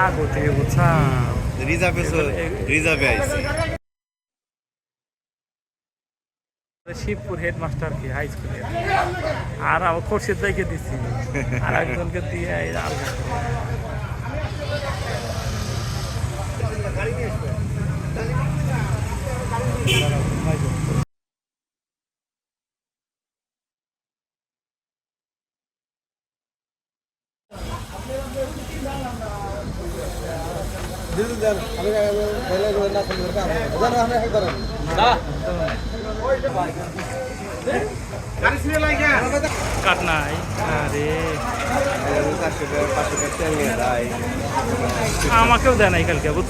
আগো থেকে বুঝছা রিজার্ভে আইছি। শিবপুর হেডমাস্টার কি হাই স্কুলের আর আমার খোরশেদ ভাইকে দিছি আর একজনকে দিয়ে আলগা কাট নাই। আরে আমাকেও দেয় নাই কালকে বুঝ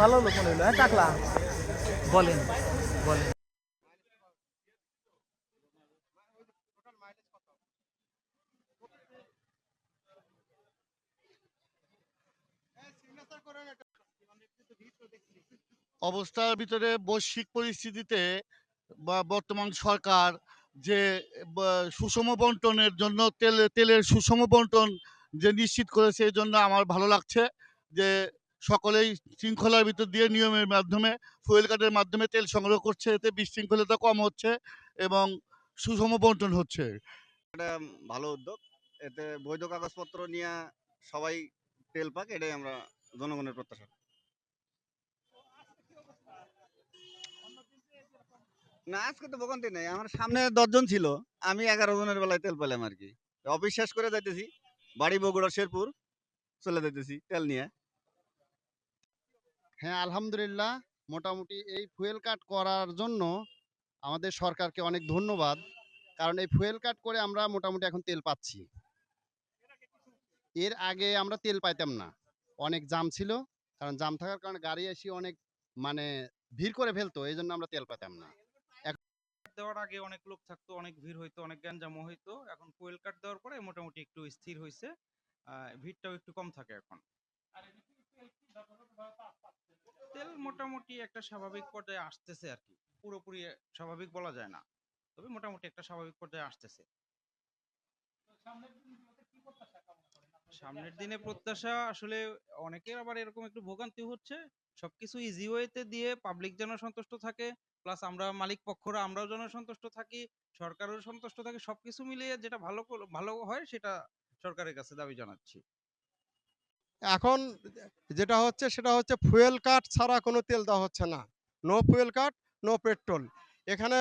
ভালো লোক মনে হইলো। টাকলা বলেন বলেন। অবস্থার ভিতরে বৈশ্বিক পরিস্থিতিতে বা বর্তমান সরকার যে সুষম বন্টনের জন্য তেলের সুষম বন্টন যে নিশ্চিত করেছে, এই জন্য আমার ভালো লাগছে যে সকলেই শৃঙ্খলার ভিতর দিয়ে নিয়মের মাধ্যমে ফুয়েল কার্ডের মাধ্যমে তেল সংগ্রহ করছে। এতে বিশৃঙ্খলতা কম হচ্ছে এবং সুষম বন্টন হচ্ছে। এটা ভালো উদ্যোগ। এতে বৈধ কাগজপত্র নিয়ে সবাই তেল পাক, এটাই আমরা জনগণের প্রত্যাশা। না, আজকে তো ভোগান্তি নেই। আমার সামনে 10 জন ছিল, আমি 11 জনের বেলায় তেল পেলাম আর কি। অফিস শেষ করে যাইতেছি, বাড়ি বগুড়া শেরপুর চলে যাইতেছি তেল নিয়ে। হ্যাঁ, আলহামদুলিল্লাহ। মোটামুটি এই ফুয়েল কাট করার জন্য আমাদের সরকারকে অনেক ধন্যবাদ। কারণ এই ফুয়েল কাট করে আমরা মোটামুটি এখন তেল পাচ্ছি। এর আগে আমরা তেল পাইতাম না, অনেক জাম ছিল। কারণ জাম থাকার কারণে গাড়ি এসে অনেক মানে ভিড় করে ফেলতো, এই জন্য আমরা তেল পাইতাম না। দেওয়ার আগে অনেক লোক থাকতো, অনেক ভিড় হইতো, অনেক গ্যাঞ্জামও হইতো। এখন ফুয়েল কাট দেওয়ার পরে মোটামুটি একটু স্থির হয়েছে, ভিড়টাও একটু কম থাকে এখন। তেল মোটামুটি একটা স্বাভাবিক পর্যায়ে আসতেছে আর কি, পুরোপুরি স্বাভাবিক বলা যায় না, তবে মোটামুটি একটা স্বাভাবিক পর্যায়ে আসতেছে। সামনের দিনে প্রত্যাশা আসলে অনেকের আবার এরকম একটু ভোগান্তি হচ্ছে। সবকিছু ইজি ওয়েতে দিয়ে পাবলিক যেন সন্তুষ্ট থাকে, প্লাস আমরা মালিক পক্ষরা আমরাও যেন সন্তুষ্ট থাকি, সরকারও সন্তুষ্ট থাকে। সবকিছু মিলিয়ে যেটা ভালো হয় সেটা সরকারের কাছে দাবি জানাচ্ছি। এখন যেটা হচ্ছে সেটা হচ্ছে ফুয়েল কাট ছাড়া কোনো তেল দেওয়া হচ্ছে না। নো ফুয়েল কাট, নো পেট্রোল। এখানে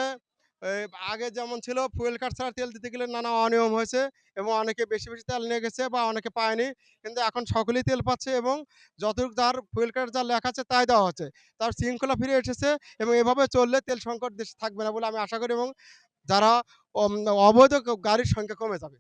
আগে যেমন ছিল ফুয়েল কাট ছাড়া তেল দিতে গেলে নানা অনিয়ম হয়েছে এবং অনেকে বেশি বেশি তেল নিয়ে গেছে বা অনেকে পায়নি। কিন্তু এখন সকলেই তেল পাচ্ছে এবং যতটুকু যার ফুয়েল কাট যা লেখা আছে তাই দেওয়া হচ্ছে। তার শৃঙ্খলা ফিরে এসেছে এবং এভাবে চললে তেল সংকট দেশে থাকবে না বলে আমি আশা করি এবং যারা অবৈধ গাড়ির সংখ্যা কমে যাবে।